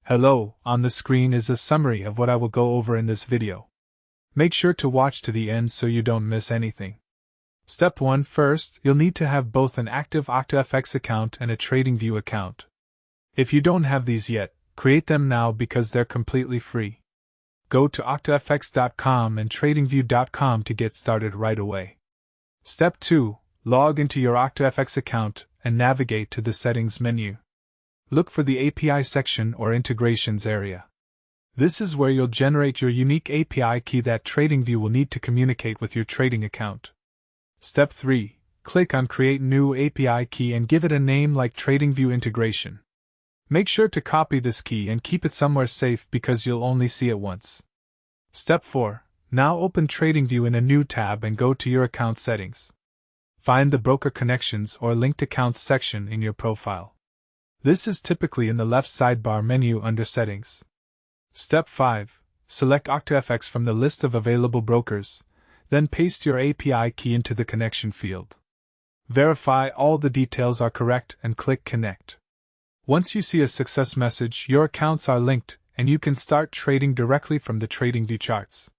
Hello, on the screen is a summary of what I will go over in this video. Make sure to watch to the end so you don't miss anything. Step 1. First, you'll need to have both an active OCTAFX account and a TradingView account. If you don't have these yet, create them now because they're completely free. Go to OCTAFX.com and TradingView.com to get started right away. Step 2. Log into your OCTAFX account and navigate to the Settings menu. Look for the API section or Integrations area. This is where you'll generate your unique API key that TradingView will need to communicate with your trading account. Step 3. Click on Create New API Key and give it a name like TradingView Integration. Make sure to copy this key and keep it somewhere safe because you'll only see it once. Step 4. Now open TradingView in a new tab and go to your account settings. Find the Broker Connections or Linked Accounts section in your profile. This is typically in the left sidebar menu under Settings. Step 5. Select OCTAFX from the list of available brokers, then paste your API key into the connection field. Verify all the details are correct and click Connect. Once you see a success message, your accounts are linked and you can start trading directly from the TradingView charts.